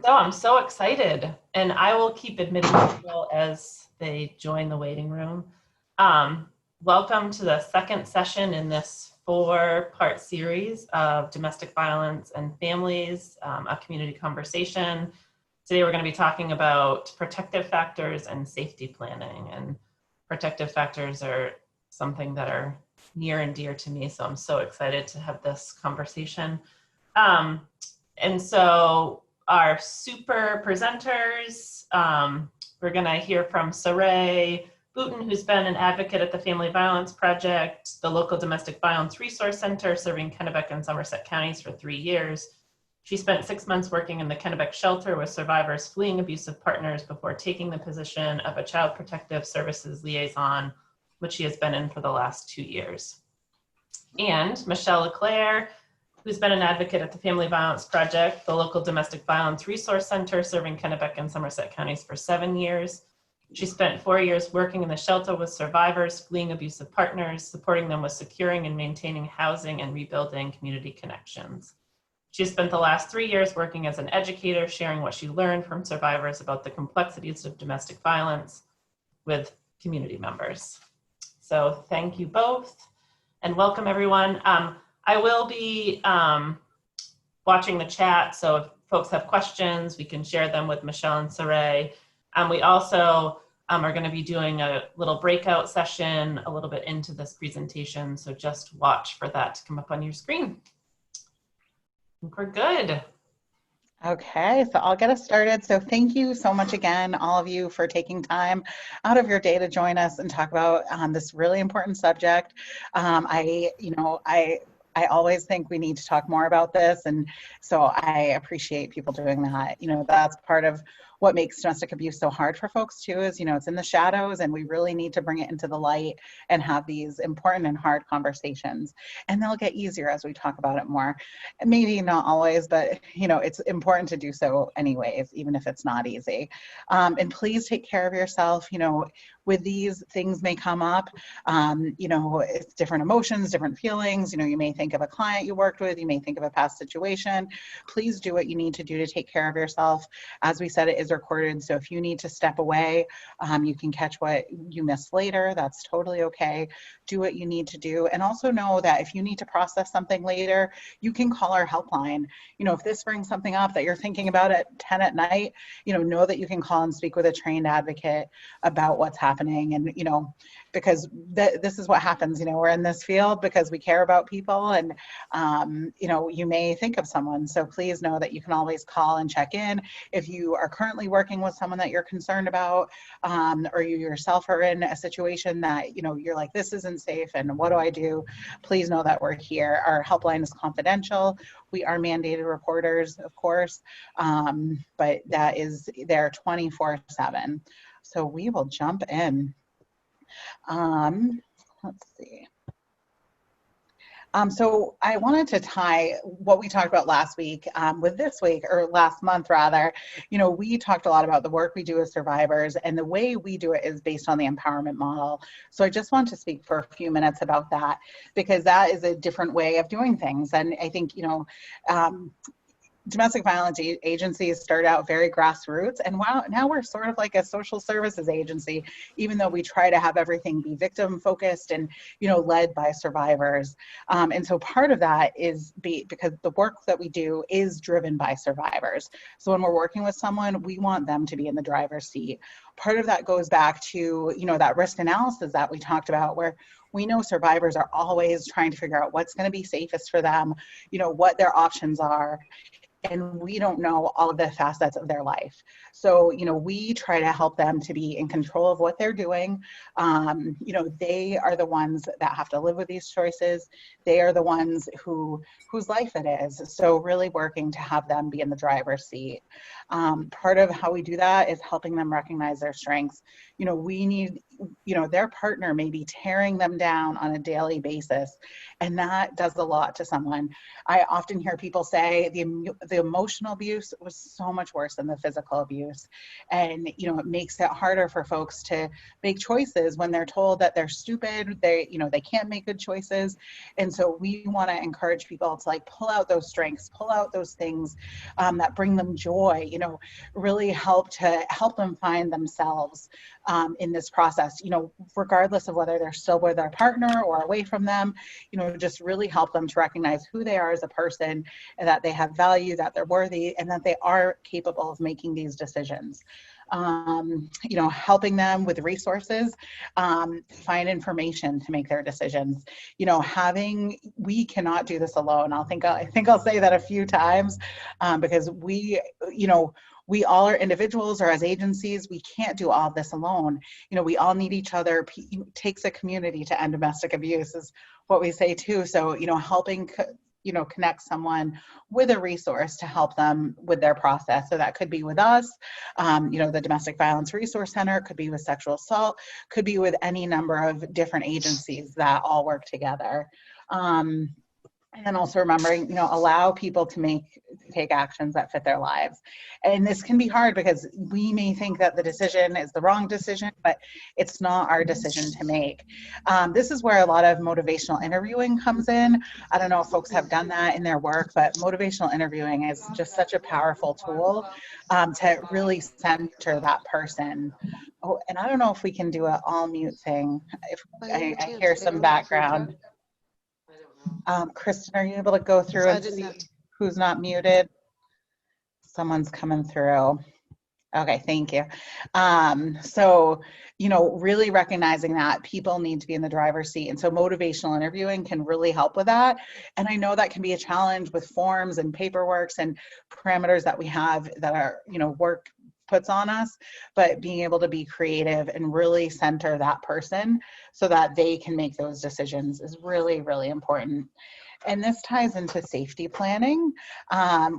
So I'm so excited, and I will keep admitting people as they join the waiting room. Welcome to the second session in this 4-part series of domestic violence and families, a community conversation. Today we're going to be talking about protective factors and safety planning, and protective factors are something that are near and dear to me, so I'm so excited to have this conversation. And so our super presenters, we're going to hear from Saray Booten, who's been an advocate at the Family Violence Project, the local domestic violence resource center serving Kennebec and Somerset Counties for 3 years. She spent 6 months working in the Kennebec shelter with survivors fleeing abusive partners before taking the position of a child protective services liaison, which she has been in for the last 2 years. And Michelle LeClaire, who's been an advocate at the Family Violence Project, the local domestic violence resource center serving Kennebec and Somerset Counties for 7 years. She spent 4 years working in the shelter with survivors fleeing abusive partners, supporting them with securing and maintaining housing and rebuilding community connections. She spent the last 3 years working as an educator, sharing what she learned from survivors about the complexities of domestic violence with community members. So thank you both, and welcome everyone. I will be watching the chat, so if folks have questions, we can share them with Michelle and Saray. We also are going to be doing a little breakout session a little bit into this presentation, so just watch for that to come up on your screen. I think we're good. Okay, so I'll get us started. So thank you so much again, all of you, for taking time out of your day to join us and talk about this really important subject. I always think we need to talk more about this, and so I appreciate people doing that. That's part of what makes domestic abuse so hard for folks too, is it's in the shadows, and we really need to bring it into the light and have these important and hard conversations, and they'll get easier as we talk about it more. Maybe not always, but it's important to do so anyways, even if it's not easy. And please take care of yourself. With these, things may come up, it's different emotions, different feelings. You may think of a client you worked with, you may think of a past situation. Please do what you need to do to take care of yourself. As we said, it is recorded, so if you need to step away, you can catch what you missed later. That's totally okay. Do what you need to do. And also know that if you need to process something later, you can call our helpline. If this brings something up that you're thinking about at 10 at night, know that you can call and speak with a trained advocate about what's happening. And because this is what happens, we're in this field because we care about people, and you may think of someone, so please know that you can always call and check in. If you are currently working with someone that you're concerned about, or you yourself are in a situation that you're like, this isn't safe and what do I do, please know that we're here. Our helpline is confidential. We are mandated reporters, of course, but that is there 24/7. So we will jump in. Let's see. So I wanted to tie what we talked about last week with this week, or last month rather. We talked a lot about the work we do as survivors, and the way we do it is based on the empowerment model. So I just want to speak for a few minutes about that, because that is a different way of doing things. And I think, domestic violence agencies start out very grassroots, and now we're sort of like a social services agency, even though we try to have everything be victim focused and led by survivors. And so part of that is because the work that we do is driven by survivors. So when we're working with someone, we want them to be in the driver's seat. Part of that goes back to that risk analysis that we talked about, where we know survivors are always trying to figure out what's going to be safest for them, what their options are. And we don't know all of the facets of their life. So, we try to help them to be in control of what they're doing. They are the ones that have to live with these choices. They are the ones whose life it is. So really working to have them be in the driver's seat. Part of how we do that is helping them recognize their strengths. We need their partner may be tearing them down on a daily basis, and that does a lot to someone. I often hear people say the emotional abuse was so much worse than the physical abuse, and it makes it harder for folks to make choices when they're told that they're stupid, they can't make good choices. And so we want to encourage people to like pull out those strengths, pull out those things that bring them joy, really help them find themselves in this process, regardless of whether they're still with their partner or away from them, just really help them to recognize who they are as a person, and that they have value, that they're worthy, and that they are capable of making these decisions. Helping them with resources, find information to make their decisions. We cannot do this alone. I think I'll say that a few times, because we all are individuals, or as agencies, we can't do all of this alone. We all need each other. It takes a community to end domestic abuse, is what we say too. So, helping connect someone with a resource to help them with their process. So that could be with us, the Domestic Violence Resource Center, could be with sexual assault, could be with any number of different agencies that all work together. And then also remembering, allow people to take actions that fit their lives. And this can be hard because we may think that the decision is the wrong decision, but it's not our decision to make. This is where a lot of motivational interviewing comes in. I don't know if folks have done that in their work, but motivational interviewing is just such a powerful tool to really center that person. Oh, and I don't know if we can do an all mute thing. If I hear some background. Kristen, are you able to go through and see who's not muted? Someone's coming through. Okay, thank you. So, really recognizing that people need to be in the driver's seat. And so motivational interviewing can really help with that. And I know that can be a challenge with forms and paperworks and parameters that we have that are, work puts on us, but being able to be creative and really center that person so that they can make those decisions is really, really important. And this ties into safety planning,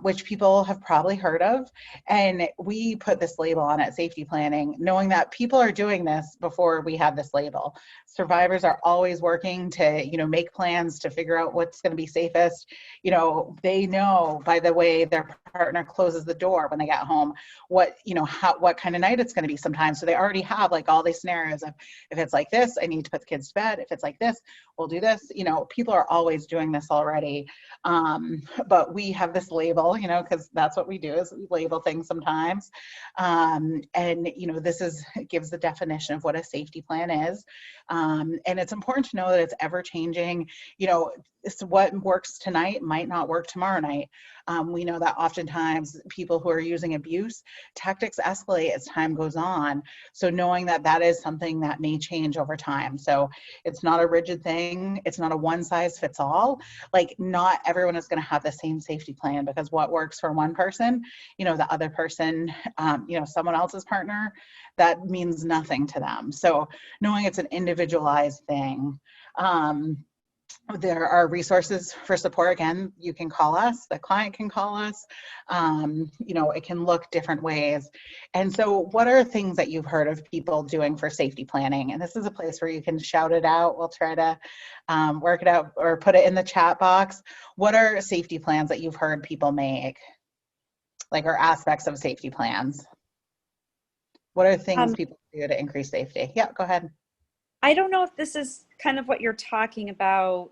which people have probably heard of. And we put this label on it, safety planning, knowing that people are doing this before we have this label. Survivors are always working to, make plans to figure out what's going to be safest. They know by the way their partner closes the door when they get home, what kind of night it's going to be sometimes. So they already have like all these scenarios of, if it's like this, I need to put the kids to bed. If it's like this, we'll do this. People are always doing this already. But we have this label, because that's what we do, is we label things sometimes. And, it gives the definition of what a safety plan is. And it's important to know that it's ever changing. It's what works tonight might not work tomorrow night. We know that oftentimes people who are using abuse tactics escalate as time goes on. So knowing that that is something that may change over time. So it's not a rigid thing. It's not a one size fits all. Like, not everyone is going to have the same safety plan, because what works for one person, the other person, someone else's partner, that means nothing to them. So knowing it's an individualized thing. There are resources for support. Again, you can call us, the client can call us. It can look different ways. And so what are things that you've heard of people doing for safety planning? And this is a place where you can shout it out. We'll try to work it out or put it in the chat box. What are safety plans that you've heard people make? Or aspects of safety plans? What are things people do to increase safety? Yeah, go ahead. I don't know if this is kind of what you're talking about.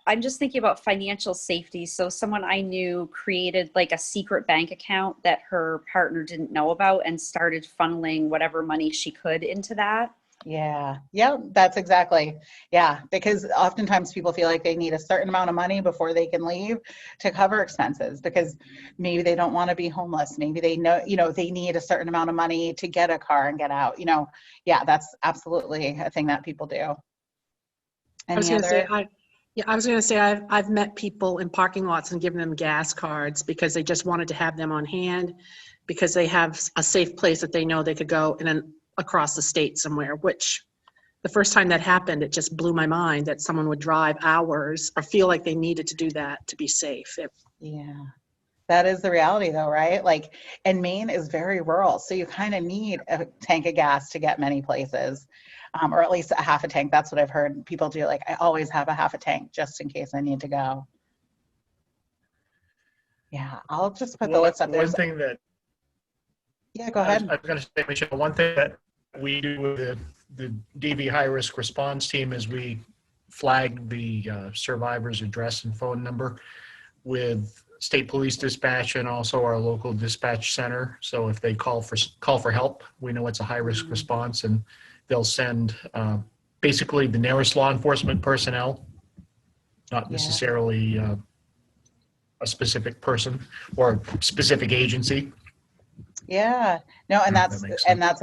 I'm just thinking about financial safety. So someone I knew created like a secret bank account that her partner didn't know about and started funneling whatever money she could into that. Yeah, that's exactly. Yeah, because oftentimes people feel like they need a certain amount of money before they can leave to cover expenses, because maybe they don't want to be homeless. Maybe they know, they need a certain amount of money to get a car and get out. Yeah, that's absolutely a thing that people do. I was going to say I've met people in parking lots and given them gas cards because they just wanted to have them on hand, because they have a safe place that they know they could go and then across the state somewhere, which the first time that happened, it just blew my mind that someone would drive hours or feel like they needed to do that to be safe. Yeah. That is the reality though, right? Like, and Maine is very rural, so you kind of need a tank of gas to get many places, or at least a half a tank. That's what I've heard people do. Like, I always have a half a tank just in case I need to go. Yeah, I'll just put the list up. One thing that Yeah, go ahead. I was going to say, Michelle, one thing that we do with the DV high risk response team is we flag the survivor's address and phone number with state police dispatch and also our local dispatch center. So if they call for help, we know it's a high risk response, and they'll send basically the nearest law enforcement personnel, not necessarily a specific person or specific agency. Yeah, no, and that's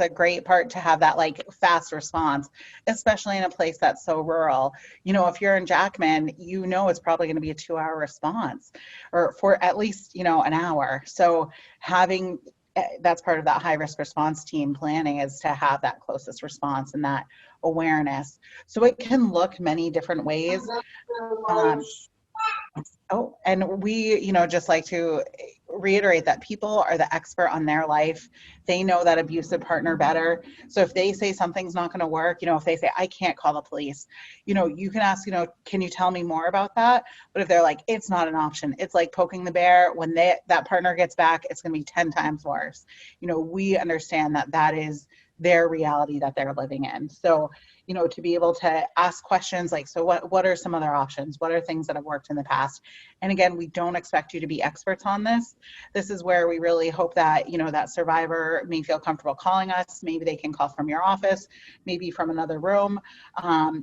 a great part to have that like fast response, especially in a place that's so rural. You know, if you're in Jackman, you know it's probably going to be a 2-hour response, or for at least, you know, an hour. So having that's part of that high risk response team planning, is to have that closest response and that awareness. So it can look many different ways. Oh, and we, you know, just like to reiterate that people are the expert on their life. They know that abusive partner better. So if they say something's not going to work, you know, if they say, I can't call the police, you know, you can ask, you know, can you tell me more about that? But if they're like, it's not an option, it's like poking the bear. When that partner gets back, it's going to be 10 times worse. You know, we understand that that is their reality that they're living in. So, you know, to be able to ask questions like, so what are some other options? What are things that have worked in the past? And again, we don't expect you to be experts on this. This is where we really hope that, you know, that survivor may feel comfortable calling us. Maybe they can call from your office, maybe from another room,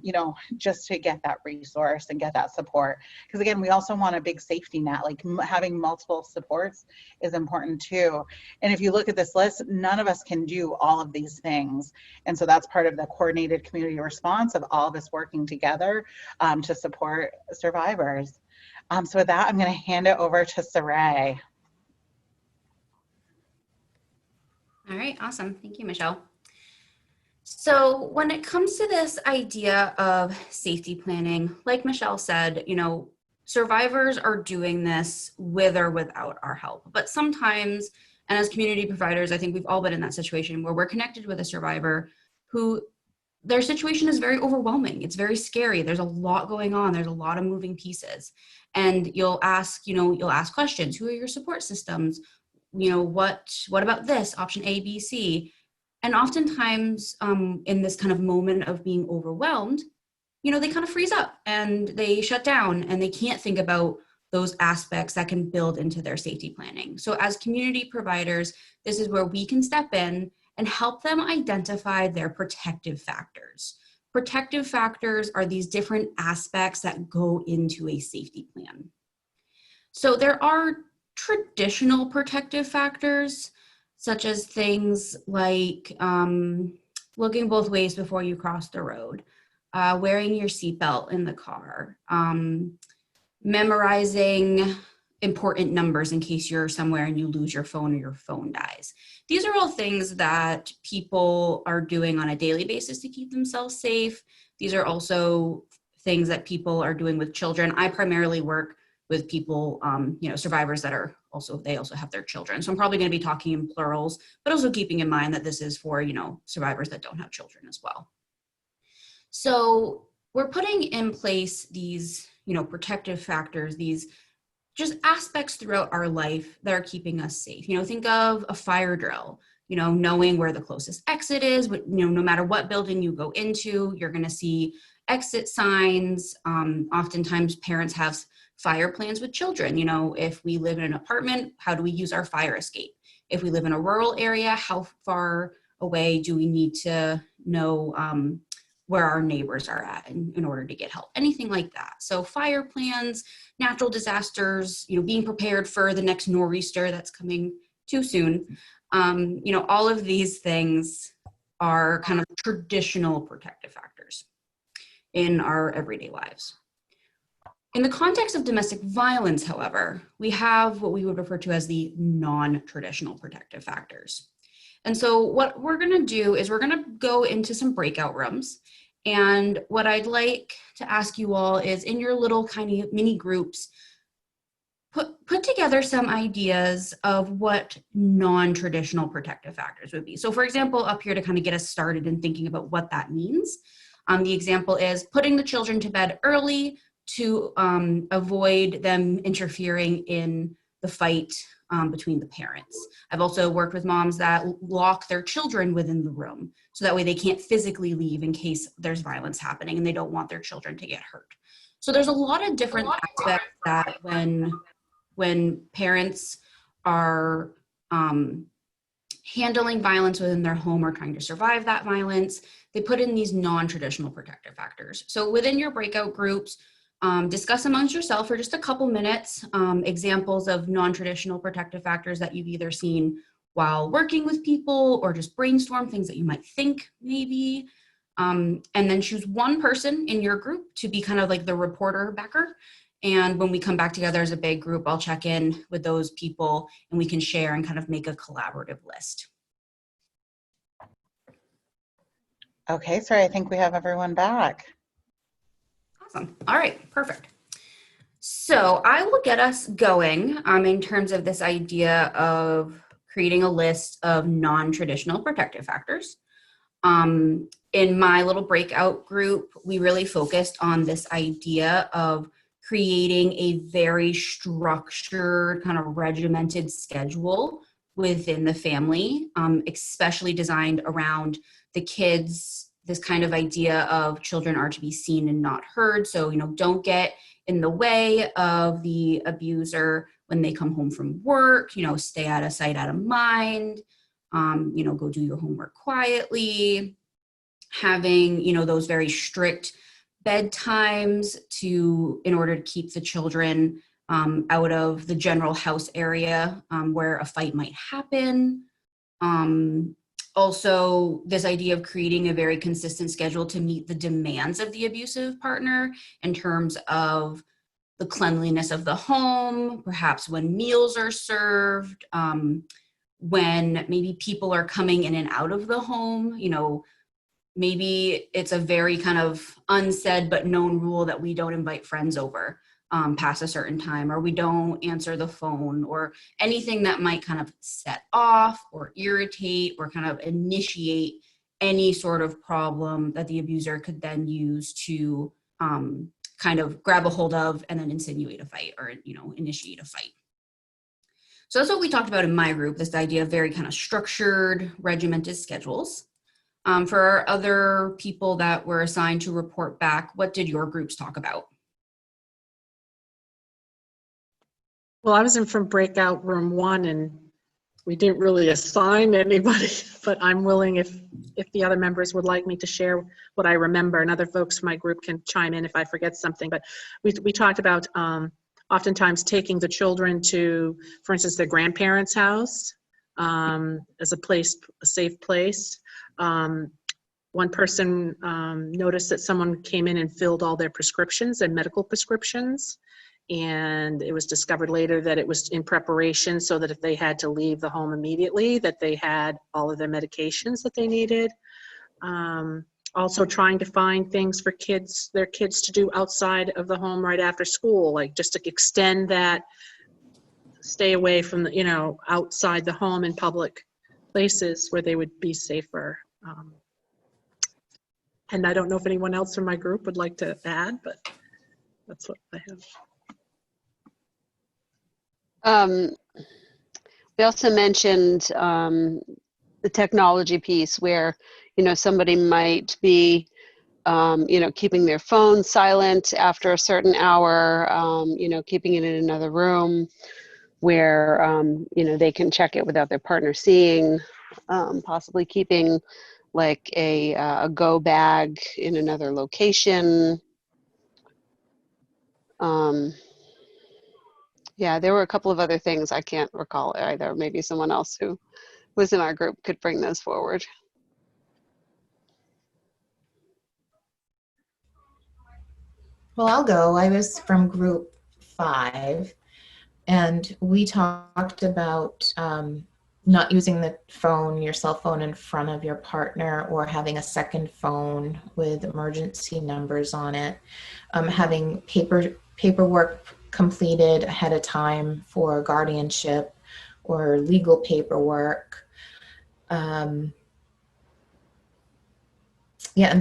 you know, just to get that resource and get that support. Because again, we also want a big safety net, like having multiple supports is important too. And if you look at this list, none of us can do all of these things. And so that's part of the coordinated community response of all of us working together to support survivors. So with that, I'm going to hand it over to Saray. All right, awesome. Thank you, Michelle. So when it comes to this idea of safety planning, like Michelle said, you know, survivors are doing this with or without our help. But sometimes, and as community providers, I think we've all been in that situation where we're connected with a survivor who their situation is very overwhelming. It's very scary. There's a lot going on. There's a lot of moving pieces. And you'll ask questions. Who are your support systems? You know, what about this option A, B, C? And oftentimes in this kind of moment of being overwhelmed, you know, they kind of freeze up and they shut down and they can't think about those aspects that can build into their safety planning. So as community providers, this is where we can step in and help them identify their protective factors. Protective factors are these different aspects that go into a safety plan. So there are traditional protective factors, such as things like looking both ways before you cross the road, wearing your seatbelt in the car, memorizing important numbers in case you're somewhere and you lose your phone or your phone dies. These are all things that people are doing on a daily basis to keep themselves safe. These are also things that people are doing with children. I primarily work with people, you know, survivors that are they also have their children. So I'm probably going to be talking in plurals, but also keeping in mind that this is for, you know, survivors that don't have children as well. So we're putting in place these, you know, protective factors, these just aspects throughout our life that are keeping us safe. You know, think of a fire drill, you know, knowing where the closest exit is, but, you know, no matter what building you go into, you're going to see exit signs. Oftentimes parents have fire plans with children. You know, if we live in an apartment, how do we use our fire escape? If we live in a rural area, how far away do we need to know where our neighbors are at in order to get help? Anything like that. So fire plans, natural disasters, you know, being prepared for the next nor'easter that's coming too soon. You know, all of these things are kind of traditional protective factors in our everyday lives. In the context of domestic violence, however, we have what we would refer to as the non-traditional protective factors. And so what we're going to do is we're going to go into some breakout rooms. And what I'd like to ask you all is, in your little kind of mini groups, put together some ideas of what non-traditional protective factors would be. So for example, up here to kind of get us started in thinking about what that means, the example is putting the children to bed early to avoid them interfering in the fight between the parents. I've also worked with moms that lock their children within the room so that way they can't physically leave in case there's violence happening and they don't want their children to get hurt. So there's a lot of different aspects that when parents are handling violence within their home or trying to survive that violence, they put in these non-traditional protective factors. So within your breakout groups, discuss amongst yourself for just a couple minutes examples of non-traditional protective factors that you've either seen while working with people or just brainstorm things that you might think maybe. And then choose one person in your group to be kind of like the reporter backer. And when we come back together as a big group, I'll check in with those people and we can share and kind of make a collaborative list. Okay, sorry, I think we have everyone back. Awesome. All right, perfect. So I will get us going in terms of this idea of creating a list of non-traditional protective factors. In my little breakout group, we really focused on this idea of creating a very structured, kind of regimented schedule within the family, especially designed around the kids, this kind of idea of children are to be seen and not heard. So, don't get in the way of the abuser when they come home from work, stay out of sight, out of mind, go do your homework quietly, having, those very strict bedtimes in order to keep the children out of the general house area where a fight might happen. Also, this idea of creating a very consistent schedule to meet the demands of the abusive partner in terms of the cleanliness of the home, perhaps when meals are served, when maybe people are coming in and out of the home, maybe it's a very kind of unsaid but known rule that we don't invite friends over past a certain time, or we don't answer the phone, or anything that might kind of set off or irritate or kind of initiate any sort of problem that the abuser could then use to kind of grab a hold of and then insinuate a fight or, initiate a fight. So that's what we talked about in my group, this idea of very kind of structured, regimented schedules. For our other people that were assigned to report back, what did your groups talk about? Well, I was in from breakout room 1 and we didn't really assign anybody, but I'm willing if the other members would like me to share what I remember, and other folks from my group can chime in if I forget something. But we talked about oftentimes taking the children to, for instance, their grandparents' house as a safe place. One person noticed that someone came in and filled all their prescriptions and medical prescriptions. And it was discovered later that it was in preparation so that if they had to leave the home immediately, that they had all of their medications that they needed. Also trying to find things for their kids to do outside of the home right after school, like just to extend that, stay away from the, outside the home in public places where they would be safer. And I don't know if anyone else from my group would like to add, but that's what I have. We also mentioned the technology piece where, somebody might be, keeping their phone silent after a certain hour, keeping it in another room where, they can check it without their partner seeing, possibly keeping like a go bag in another location. Yeah, there were a couple of other things I can't recall either. Maybe someone else who was in our group could bring those forward. Well, I'll go. I was from group 5, and we talked about not using your cell phone in front of your partner, or having a second phone with emergency numbers on it, having paperwork completed ahead of time for guardianship or legal paperwork. And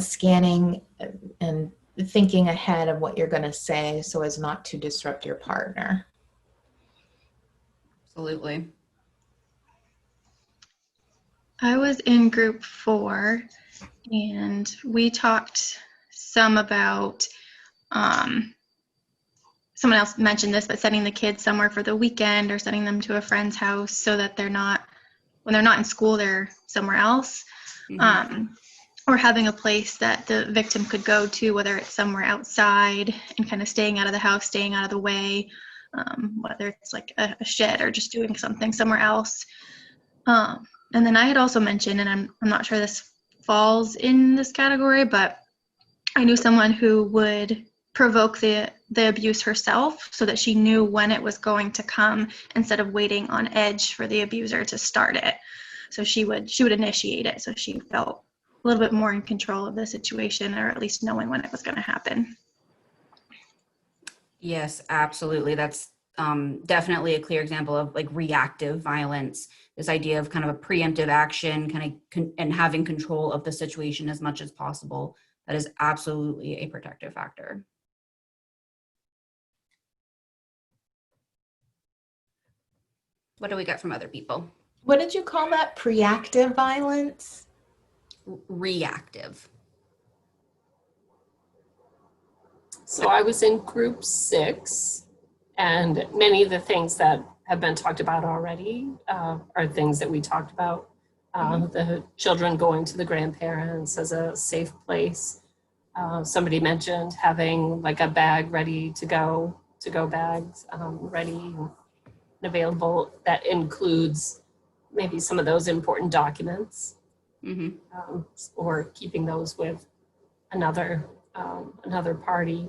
scanning and thinking ahead of what you're going to say so as not to disrupt your partner. Absolutely. I was in group 4, and we talked some about, someone else mentioned this, but sending the kids somewhere for the weekend or sending them to a friend's house so that they're not, when they're not in school, they're somewhere else. Or having a place that the victim could go to, whether it's somewhere outside and kind of staying out of the house, staying out of the way, whether it's like a shed or just doing something somewhere else. And then I had also mentioned, and I'm not sure this falls in this category, but I knew someone who would provoke the abuse herself so that she knew when it was going to come instead of waiting on edge for the abuser to start it. So she would initiate it, so she felt a little bit more in control of the situation, or at least knowing when it was going to happen. Yes, absolutely. That's definitely a clear example of like reactive violence. This idea of kind of a preemptive action, and having control of the situation as much as possible. That is absolutely a protective factor. What do we got from other people? What did you call that? Preactive violence? Reactive. So I was in group 6, and many of the things that have been talked about already are things that we talked about. The children going to the grandparents as a safe place. Somebody mentioned having like a bag ready to go bags ready and available that includes maybe some of those important documents, or keeping those with another party.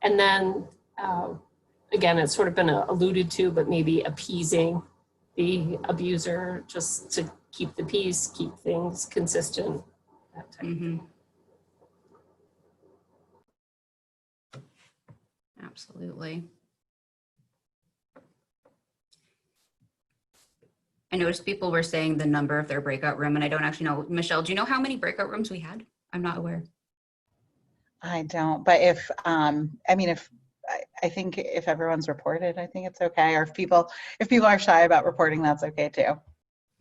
And then again, it's sort of been alluded to, but maybe appeasing the abuser just to keep the peace, keep things consistent, that type of thing. Absolutely. I noticed people were saying the number of their breakout room, and I don't actually know. Michelle, do you know how many breakout rooms we had? I'm not aware. I don't, but if, I think if everyone's reported, I think it's okay. Or if people are shy about reporting, that's okay too. All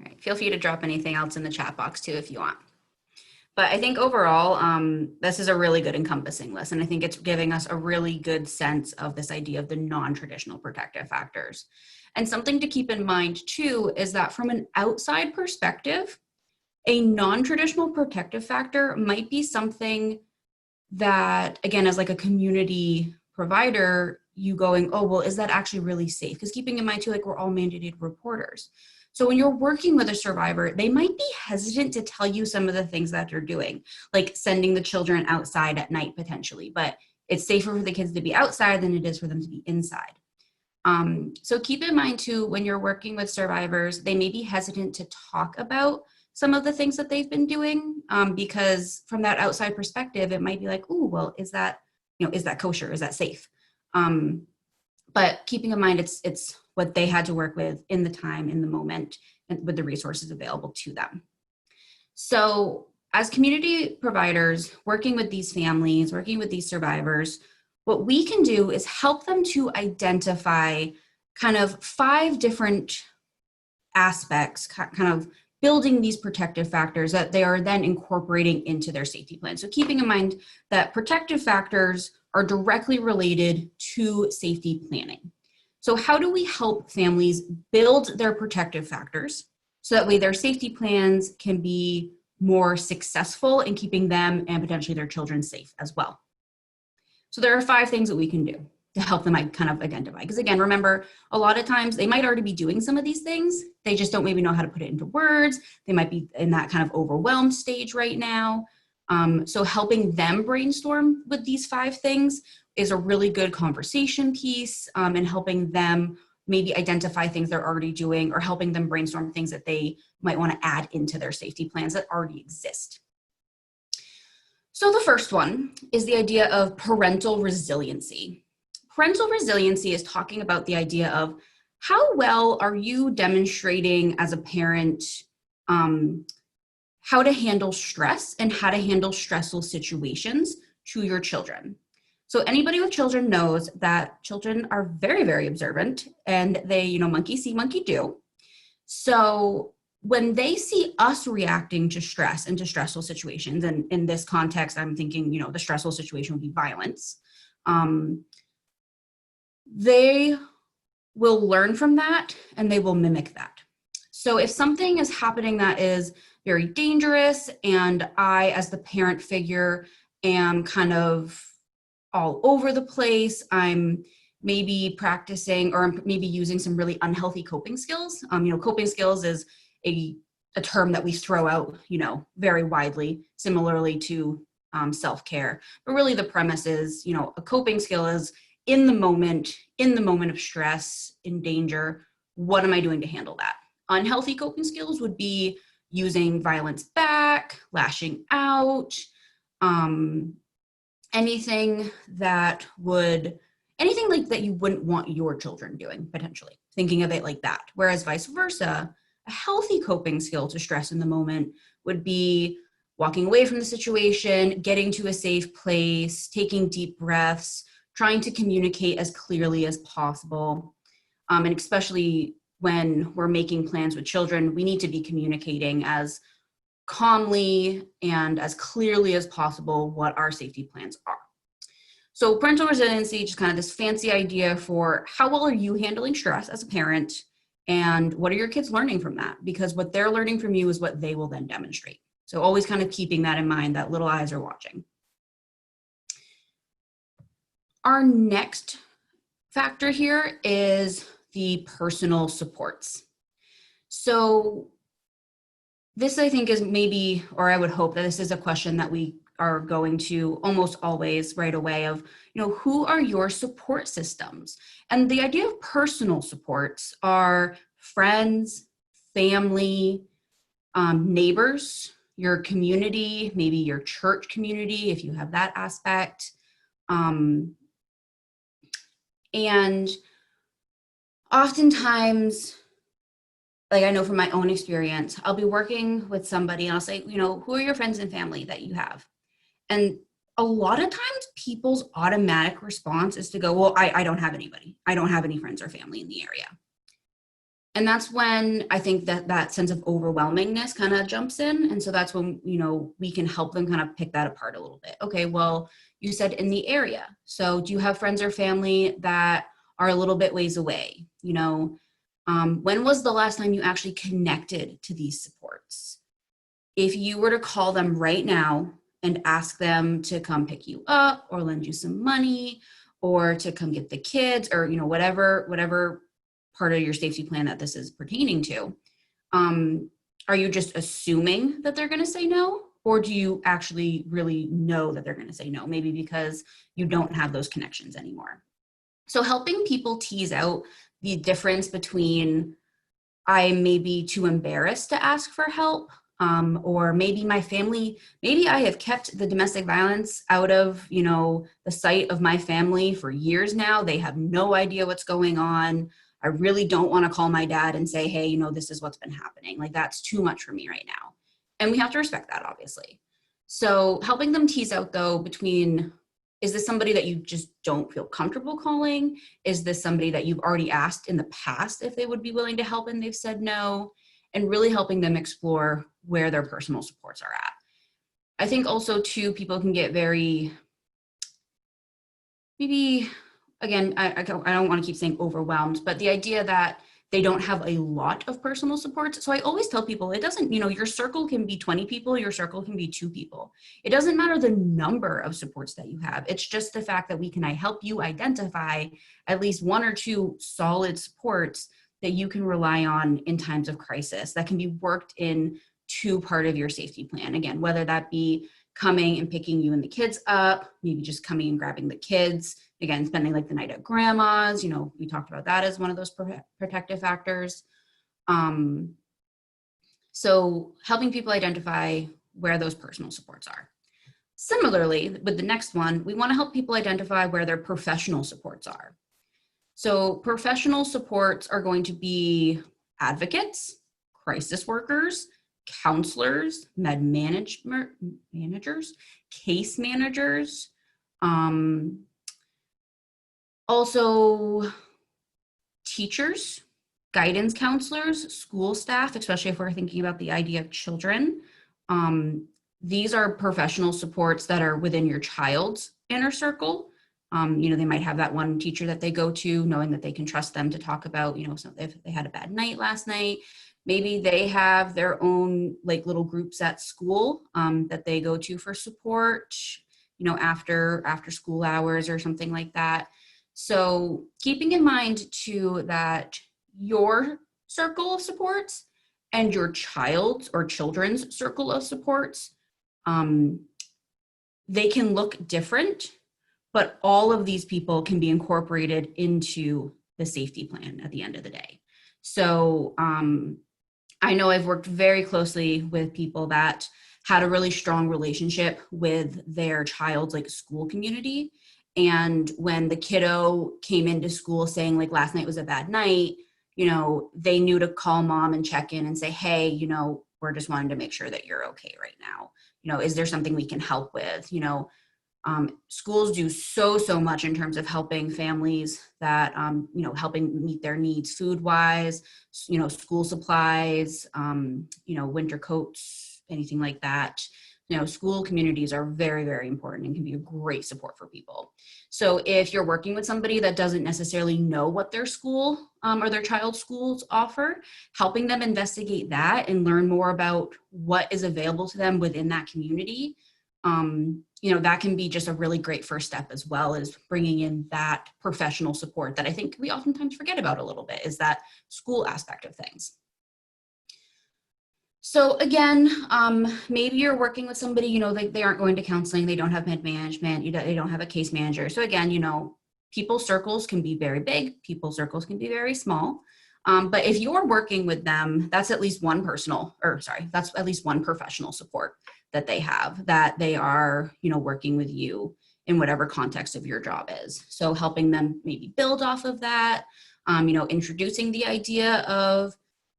right. Feel free to drop anything else in the chat box too, if you want. But I think overall, this is a really good encompassing list. And I think it's giving us a really good sense of this idea of the non-traditional protective factors. And something to keep in mind too, is that from an outside perspective, a non-traditional protective factor might be something that, again, as like a community provider, you going, oh, well, is that actually really safe? Because keeping in mind too, like we're all mandated reporters. So when you're working with a survivor, they might be hesitant to tell you some of the things that they're doing, like sending the children outside at night potentially, but it's safer for the kids to be outside than it is for them to be inside. So keep in mind too, when you're working with survivors, they may be hesitant to talk about some of the things that they've been doing, because from that outside perspective, it might be like, oh, well, is that kosher? Is that safe? But keeping in mind, it's what they had to work with in the time, in the moment, and with the resources available to them. So as community providers, working with these families, working with these survivors, what we can do is help them to identify kind of 5 different aspects, kind of building these protective factors that they are then incorporating into their safety plan. So keeping in mind that protective factors are directly related to safety planning. So how do we help families build their protective factors so that way their safety plans can be more successful in keeping them and potentially their children safe as well? So there are 5 things that we can do to help them kind of identify. Because again, remember, a lot of times they might already be doing some of these things. They just don't maybe know how to put it into words. They might be in that kind of overwhelmed stage right now. So helping them brainstorm with these 5 things is a really good conversation piece, and helping them maybe identify things they're already doing, or helping them brainstorm things that they might want to add into their safety plans that already exist. So the first one is the idea of parental resiliency. parental resiliency is talking about the idea of how well are you demonstrating as a parent how to handle stress and how to handle stressful situations to your children. So anybody with children knows that children are very, very observant, and they, monkey see, monkey do. So when they see us reacting to stress and to stressful situations, and in this context, I'm thinking, the stressful situation would be violence, they will learn from that and they will mimic that. So if something is happening that is very dangerous and I, as the parent figure, am kind of all over the place, I'm maybe practicing or maybe using some really unhealthy coping skills. Coping skills is a term that we throw out, very widely, similarly to self-care. But really the premise is, a coping skill is in the moment of stress, in danger, what am I doing to handle that? Unhealthy coping skills would be using violence back, lashing out, anything like that you wouldn't want your children doing, potentially, thinking of it like that. Whereas vice versa, a healthy coping skill to stress in the moment would be walking away from the situation, getting to a safe place, taking deep breaths, trying to communicate as clearly as possible. And especially when we're making plans with children, we need to be communicating as calmly and as clearly as possible what our safety plans are. So parental resiliency, just kind of this fancy idea for how well are you handling stress as a parent, and what are your kids learning from that? Because what they're learning from you is what they will then demonstrate. So always kind of keeping that in mind, that little eyes are watching. Our next factor here is the personal supports. So this, I think, is maybe, or I would hope that this is a question that we are going to almost always right away of, who are your support systems? And the idea of personal supports are friends, family, neighbors, your community, maybe your church community, if you have that aspect. And oftentimes, like I know from my own experience, I'll be working with somebody and I'll say, who are your friends and family that you have? And a lot of times people's automatic response is to go, well, I don't have anybody. I don't have any friends or family in the area. And that's when I think that sense of overwhelmingness kind of jumps in. And so that's when, we can help them kind of pick that apart a little bit. Okay, well, you said in the area. So do you have friends or family that are a little bit ways away? When was the last time you actually connected to these supports? If you were to call them right now and ask them to come pick you up or lend you some money or to come get the kids or, whatever part of your safety plan that this is pertaining to, are you just assuming that they're going to say no? Or do you actually really know that they're going to say no? Maybe because you don't have those connections anymore. So helping people tease out the difference between I may be too embarrassed to ask for help, or maybe my family, maybe I have kept the domestic violence out of, the sight of my family for years now. They have no idea what's going on. I really don't want to call my dad and say, hey, this is what's been happening. Like, that's too much for me right now. And we have to respect that, obviously. So helping them tease out, though, between, is this somebody that you just don't feel comfortable calling? Is this somebody that you've already asked in the past if they would be willing to help and they've said no? And really helping them explore where their personal supports are at. I think also, too, people can get very, maybe, again, I don't want to keep saying overwhelmed, but the idea that they don't have a lot of personal supports. So I always tell people, it doesn't, your circle can be 20 people, your circle can be 2 people. It doesn't matter the number of supports that you have. It's just the fact that we can help you identify at least 1 or 2 solid supports that you can rely on in times of crisis that can be worked in to part of your safety plan. Again, whether that be coming and picking you and the kids up, maybe just coming and grabbing the kids, again, spending like the night at grandma's, we talked about that as one of those protective factors. So helping people identify where those personal supports are. Similarly, with the next one, we want to help people identify where their professional supports are. So professional supports are going to be advocates, crisis workers, counselors, managers, case managers, also teachers, guidance counselors, school staff, especially if we're thinking about the idea of children. These are professional supports that are within your child's inner circle. They might have that one teacher that they go to, knowing that they can trust them to talk about, so if they had a bad night last night. Maybe they have their own like little groups at school that they go to for support, after school hours or something like that. So keeping in mind too that your circle of supports and your child's or children's circle of supports, they can look different, but all of these people can be incorporated into the safety plan at the end of the day. So I know I've worked very closely with people that had a really strong relationship with their child's like school community. And when the kiddo came into school saying like last night was a bad night, they knew to call mom and check in and say, hey, we're just wanting to make sure that you're okay right now. Is there something we can help with? Schools do so much in terms of helping families that, helping meet their needs food wise, school supplies, winter coats, anything like that. School communities are very, very important and can be a great support for people. So if you're working with somebody that doesn't necessarily know what their school or their child's schools offer, helping them investigate that and learn more about what is available to them within that community, that can be just a really great first step, as well as bringing in that professional support that I think we oftentimes forget about a little bit, is that school aspect of things. So again, maybe you're working with somebody, they aren't going to counseling, they don't have med management, they don't have a case manager. So again, people's circles can be very big, people's circles can be very small. But if you're working with them, that's at least one that's at least one professional support that they have, that they are, working with you in whatever context of your job is. So helping them maybe build off of that, introducing the idea of,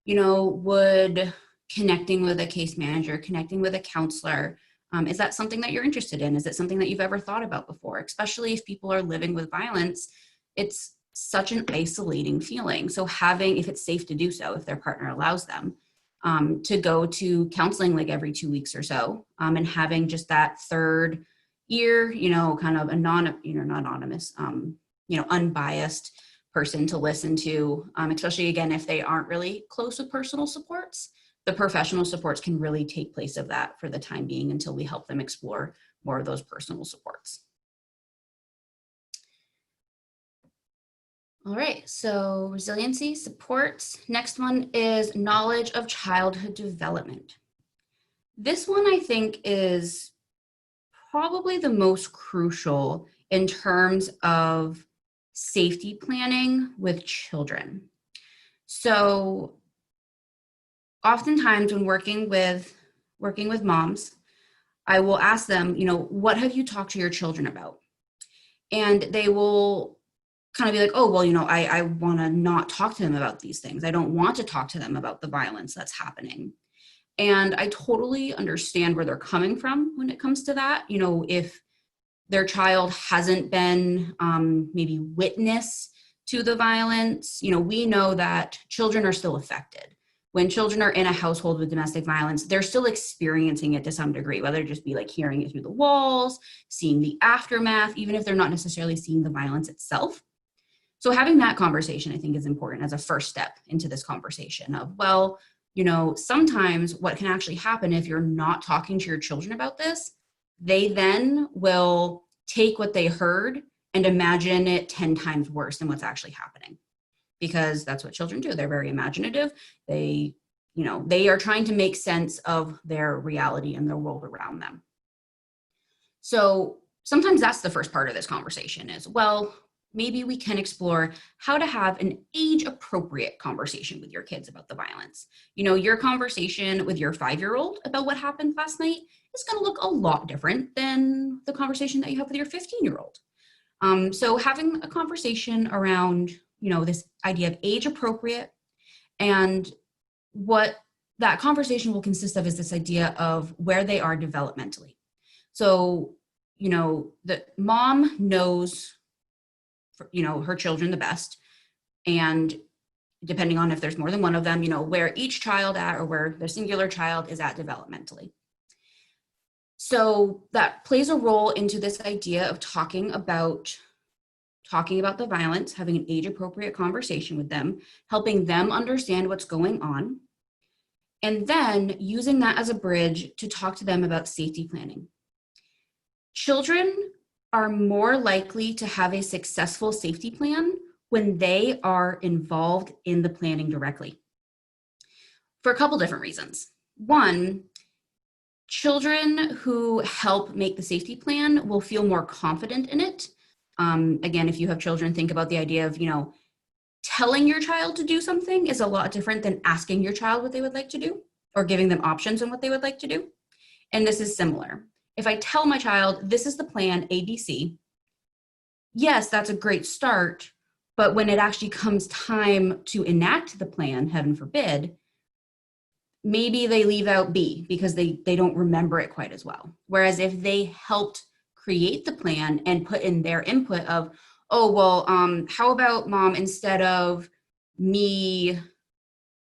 would connecting with a case manager, connecting with a counselor, is that something that you're interested in? Is it something that you've ever thought about before? Especially if people are living with violence, it's such an isolating feeling. So if it's safe to do so, if their partner allows them, to go to counseling like every 2 weeks or so, and having just that third ear, kind of not anonymous, unbiased person to listen to, especially again, if they aren't really close with personal supports, the professional supports can really take place of that for the time being until we help them explore more of those personal supports. All right, so resiliency, supports. Next one is knowledge of childhood development. This one I think is probably the most crucial in terms of safety planning with children. So oftentimes when working with moms, I will ask them, what have you talked to your children about? And they will kind of be like, oh, well, I want to not talk to them about these things. I don't want to talk to them about the violence that's happening. And I totally understand where they're coming from when it comes to that. If their child hasn't been maybe witness to the violence, we know that children are still affected. When children are in a household with domestic violence, they're still experiencing it to some degree, whether it just be like hearing it through the walls, seeing the aftermath, even if they're not necessarily seeing the violence itself. So having that conversation, I think, is important as a first step into this conversation of, well, sometimes what can actually happen if you're not talking to your children about this, they then will take what they heard and imagine it 10 times worse than what's actually happening. Because that's what children do. They're very imaginative. They are trying to make sense of their reality and their world around them. So sometimes that's the first part of this conversation is, well, maybe we can explore how to have an age-appropriate conversation with your kids about the violence. You know, your conversation with your 5-year-old about what happened last night is going to look a lot different than the conversation that you have with your 15-year-old. So having a conversation around, you know, this idea of age-appropriate, and what that conversation will consist of is this idea of where they are developmentally. So, you know, the mom knows, you know, her children the best, and depending on if there's more than one of them, you know, where each child at, or where the singular child is at developmentally. So that plays a role into this idea of talking about the violence, having an age-appropriate conversation with them, helping them understand what's going on, and then using that as a bridge to talk to them about safety planning. Children are more likely to have a successful safety plan when they are involved in the planning directly, for a couple different reasons. One, children who help make the safety plan will feel more confident in it. Again, if you have children, think about the idea of, you know, telling your child to do something is a lot different than asking your child what they would like to do, or giving them options on what they would like to do. And this is similar. If I tell my child, this is the plan, ABC, yes, that's a great start, but when it actually comes time to enact the plan, heaven forbid, maybe they leave out B because they don't remember it quite as well. Whereas if they helped create the plan and put in their input of, oh, well, how about mom, instead of me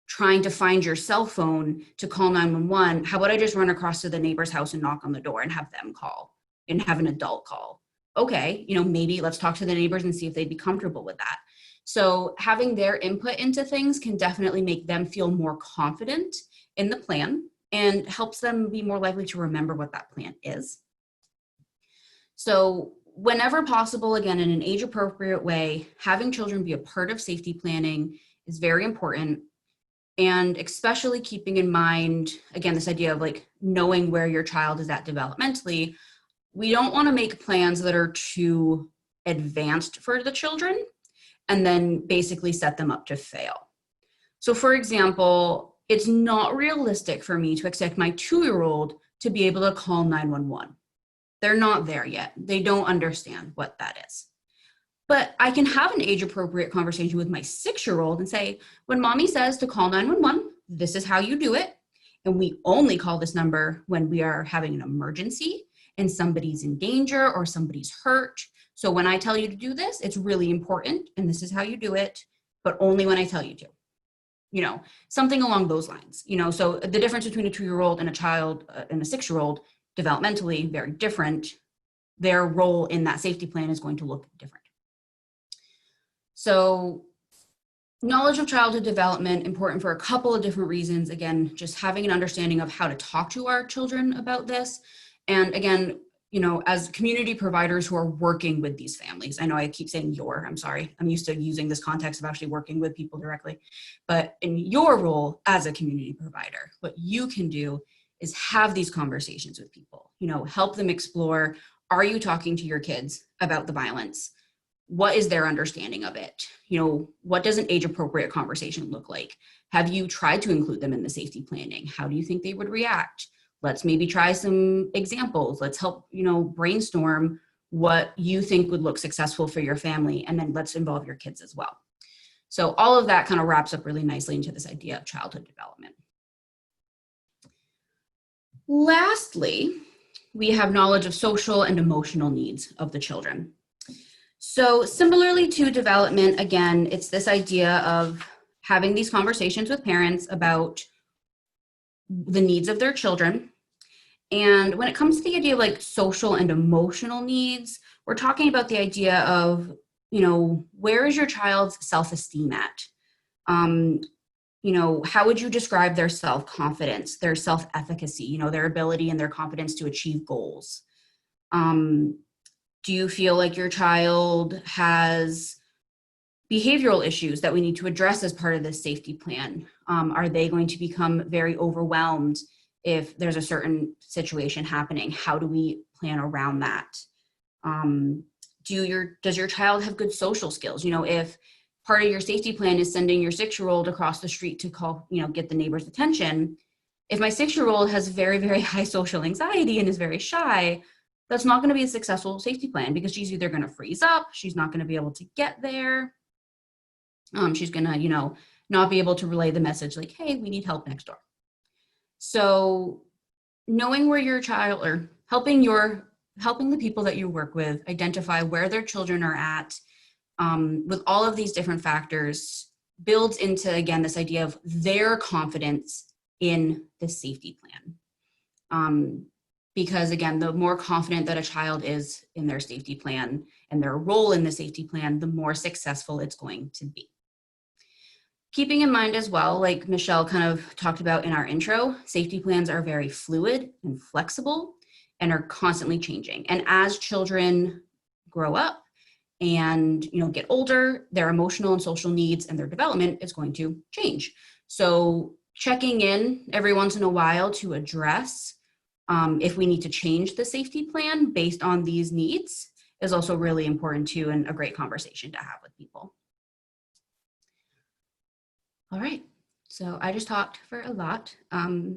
trying to find your cell phone to call 911, how about I just run across to the neighbor's house and knock on the door and have them call and have an adult call? Okay, you know, maybe let's talk to the neighbors and see if they'd be comfortable with that. So having their input into things can definitely make them feel more confident in the plan and helps them be more likely to remember what that plan is. So whenever possible, again, in an age-appropriate way, having children be a part of safety planning is very important. And especially keeping in mind, again, this idea of like knowing where your child is at developmentally, we don't want to make plans that are too advanced for the children and then basically set them up to fail. So for example, it's not realistic for me to expect my 2-year-old to be able to call 911. They're not there yet. They don't understand what that is. But I can have an age-appropriate conversation with my 6-year-old and say, when mommy says to call 911, this is how you do it. And we only call this number when we are having an emergency and somebody's in danger or somebody's hurt. So when I tell you to do this, it's really important, and this is how you do it, but only when I tell you to. You know, something along those lines. You know, so the difference between a 2-year-old and a child and a 6-year-old, developmentally, very different. Their role in that safety plan is going to look different. So knowledge of childhood development, important for a couple of different reasons. Again, just having an understanding of how to talk to our children about this. And again, you know, as community providers who are working with these families, I know I keep saying your, I'm sorry, I'm used to using this context of actually working with people directly, but in your role as a community provider, what you can do is have these conversations with people, you know, help them explore, are you talking to your kids about the violence? What is their understanding of it? You know, what does an age-appropriate conversation look like? Have you tried to include them in the safety planning? How do you think they would react? Let's maybe try some examples. Let's help, you know, brainstorm what you think would look successful for your family, and then let's involve your kids as well. So all of that kind of wraps up really nicely into this idea of childhood development. Lastly, we have knowledge of social and emotional needs of the children. So similarly to development, again, it's this idea of having these conversations with parents about the needs of their children. And when it comes to the idea of like social and emotional needs, we're talking about the idea of, you know, where is your child's self-esteem at? You know, how would you describe their self-confidence, their self-efficacy, you know, their ability and their competence to achieve goals? Do you feel like your child has behavioral issues that we need to address as part of this safety plan? Are they going to become very overwhelmed if there's a certain situation happening? How do we plan around that? does your child have good social skills? You know, if part of your safety plan is sending your 6-year-old across the street to call, you know, get the neighbor's attention. If my 6-year-old has very, very high social anxiety and is very shy, that's not going to be a successful safety plan, because she's either going to freeze up, she's not going to be able to get there. She's going to, you know, not be able to relay the message like, hey, we need help next door. So knowing where your child, or helping the people that you work with identify where their children are at, with all of these different factors, builds into, again, this idea of their confidence in the safety plan. Because again, the more confident that a child is in their safety plan and their role in the safety plan, the more successful it's going to be. Keeping in mind as well, like Michelle kind of talked about in our intro, safety plans are very fluid and flexible and are constantly changing. And as children grow up and, you know, get older, their emotional and social needs and their development is going to change. So checking in every once in a while to address if we need to change the safety plan based on these needs is also really important too, and a great conversation to have with people. All right, so I just talked for a lot. I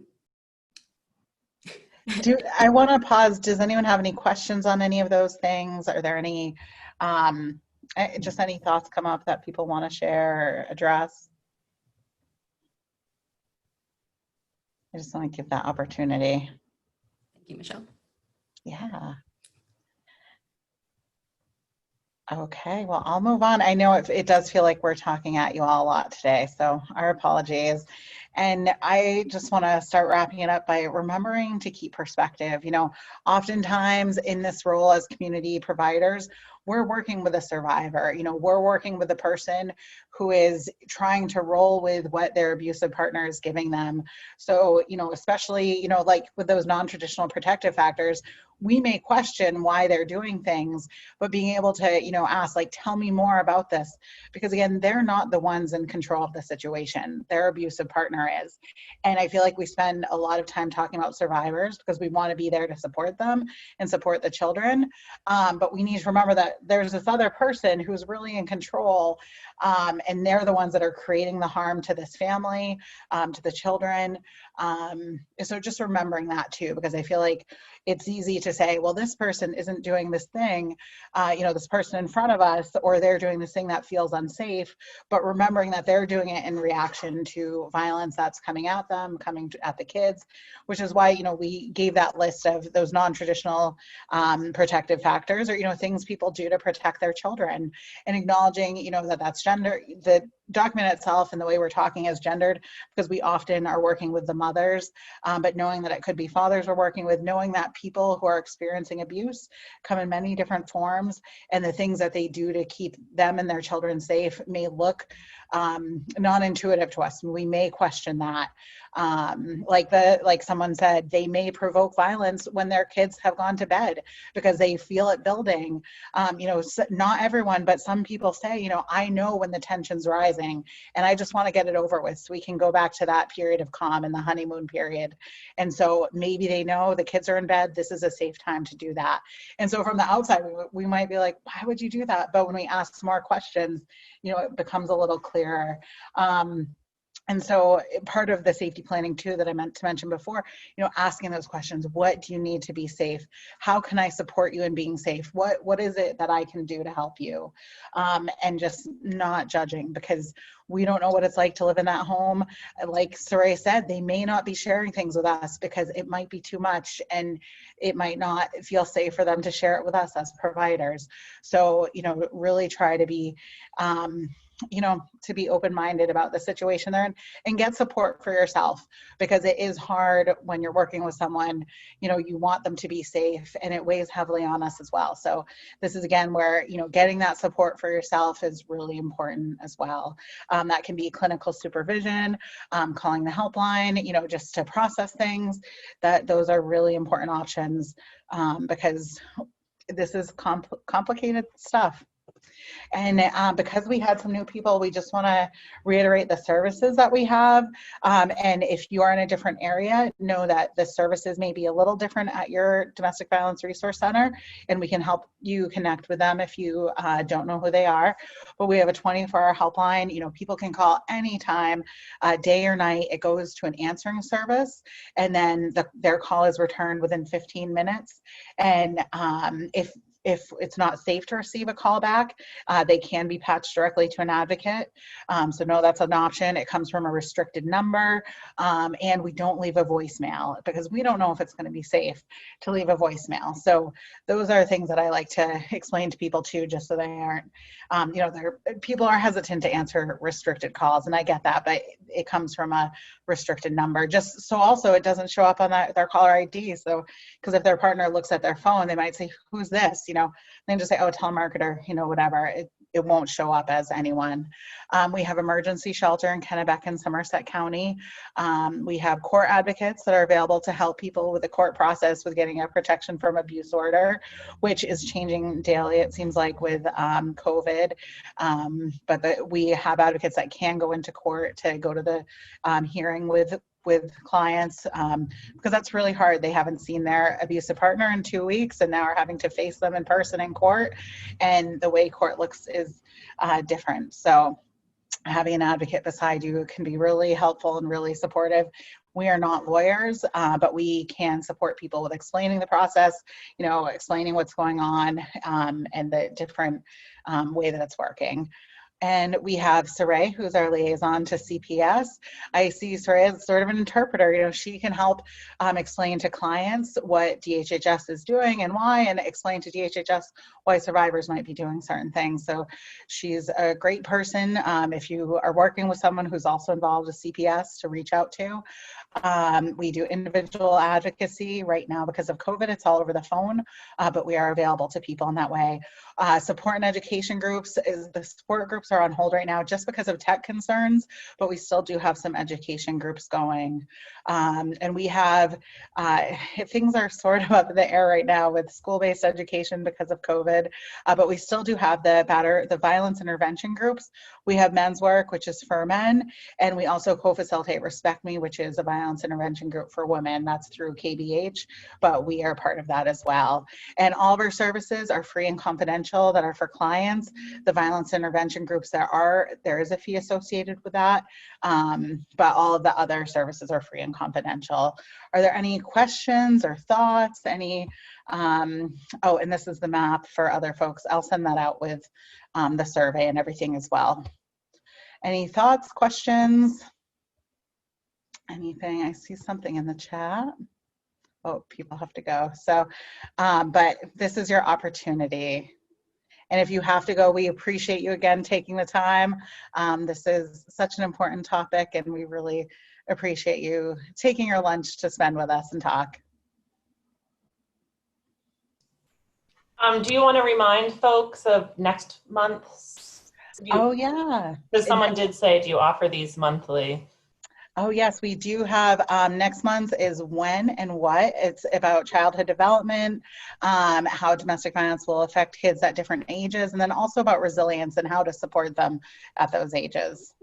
want to pause. Does anyone have any questions on any of those things? Are there any, just any thoughts come up that people want to share or address? I just want to give that opportunity. Thank you, Michelle. Yeah. Okay, well, I'll move on. I know it does feel like we're talking at you all a lot today, so our apologies. And I just want to start wrapping it up by remembering to keep perspective. You know, oftentimes in this role as community providers, we're working with a survivor. You know, we're working with a person who is trying to roll with what their abusive partner is giving them. So, you know, especially, you know, like with those non-traditional protective factors, we may question why they're doing things, but being able to, you know, ask, like, tell me more about this. Because again, they're not the ones in control of the situation. Their abusive partner is. And I feel like we spend a lot of time talking about survivors because we want to be there to support them and support the children. But we need to remember that there's this other person who's really in control, and they're the ones that are creating the harm to this family, to the children. So just remembering that too, because I feel like it's easy to say, well, this person isn't doing this thing, you know, this person in front of us, or they're doing this thing that feels unsafe, but remembering that they're doing it in reaction to violence that's coming at them, at the kids, which is why, you know, we gave that list of those non-traditional protective factors, or, you know, things people do to protect their children, and acknowledging, you know, that that's gender, the document itself and the way we're talking is gendered because we often are working with the mothers, but knowing that it could be fathers we're working with, knowing that people who are experiencing abuse come in many different forms, and the things that they do to keep them and their children safe may look non-intuitive to us. We may question that. Like someone said, they may provoke violence when their kids have gone to bed because they feel it building. You know, not everyone, but some people say, you know, I know when the tension's rising and I just want to get it over with so we can go back to that period of calm in the honeymoon period. And so maybe they know the kids are in bed, this is a safe time to do that. And so from the outside, we might be like, why would you do that? But when we ask more questions, you know, it becomes a little clearer. And so part of the safety planning too that I meant to mention before, you know, asking those questions, what do you need to be safe? How can I support you in being safe? What is it that I can do to help you? And just not judging, because we don't know what it's like to live in that home. Like Saray said, they may not be sharing things with us because it might be too much and it might not feel safe for them to share it with us as providers. So, you know, really try to be, you know, to be open-minded about the situation there, and get support for yourself, because it is hard when you're working with someone, you know, you want them to be safe, and it weighs heavily on us as well. So this is again where, you know, getting that support for yourself is really important as well. That can be clinical supervision, calling the helpline, you know, just to process things. Those are really important options, because this is complicated stuff. And because we had some new people, we just want to reiterate the services that we have. And if you are in a different area, know that the services may be a little different at your domestic violence resource center, and we can help you connect with them if you don't know who they are. But we have a 24-hour helpline. You know, people can call anytime, day or night. It goes to an answering service, and then their call is returned within 15 minutes. And if it's not safe to receive a call back, they can be patched directly to an advocate. So no, that's an option. It comes from a restricted number, and we don't leave a voicemail because we don't know if it's going to be safe to leave a voicemail. So those are things that I like to explain to people too, just so they aren't, people are hesitant to answer restricted calls, and I get that, but it comes from a restricted number. Just so also it doesn't show up on their caller ID. So because if their partner looks at their phone, they might say, "Who's this?" Then just say, "Oh, telemarketer," whatever. It won't show up as anyone. We have emergency shelter in Kennebec and Somerset County. We have court advocates that are available to help people with the court process with getting a protection from abuse order, which is changing daily, it seems like, with COVID. But we have advocates that can go into court to go to the hearing with clients, because that's really hard. They haven't seen their abusive partner in 2 weeks and now are having to face them in person in court, and the way court looks is different. So having an advocate beside you can be really helpful and really supportive. We are not lawyers, but we can support people with explaining the process, explaining what's going on, and the different way that it's working. And we have Saray, who's our liaison to CPS. I see Saray as sort of an interpreter. She can help explain to clients what DHHS is doing and why, and explain to DHHS why survivors might be doing certain things. So she's a great person if you are working with someone who's also involved with CPS to reach out to. We do individual advocacy right now because of COVID. It's all over the phone, but we are available to people in that way. Support and education groups, the support groups are on hold right now just because of tech concerns, but we still do have some education groups going. And we have, things are sort of up in the air right now with school-based education because of COVID, but we still do have the violence intervention groups. We have men's work, which is for men, and we also co-facilitate Respect Me, which is a violence intervention group for women. That's through KBH, but we are part of that as well. And all of our services are free and confidential that are for clients. The violence intervention groups, there is a fee associated with that, but all of the other services are free and confidential. Are there any questions or thoughts? Oh, and this is the map for other folks. I'll send that out with the survey and everything as well. Any thoughts, questions? Anything? I see something in the chat. Oh, people have to go. So, but this is your opportunity. And if you have to go, we appreciate you again taking the time. This is such an important topic, and we really appreciate you taking your lunch to spend with us and talk. Do you want to remind folks of next month's? Oh, yeah. Because someone did say, do you offer these monthly? Oh, yes, we do have. Next month is When and What. It's about childhood development, how domestic violence will affect kids at different ages, and then also about resilience and how to support them at those ages.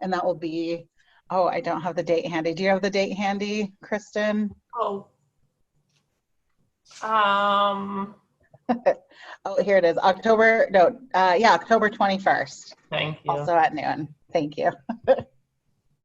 And that will be, oh, I don't have the date handy. Do you have the date handy, Kristen? Oh. Oh, here it is. October 21st. Thank you. Also at noon. Thank you.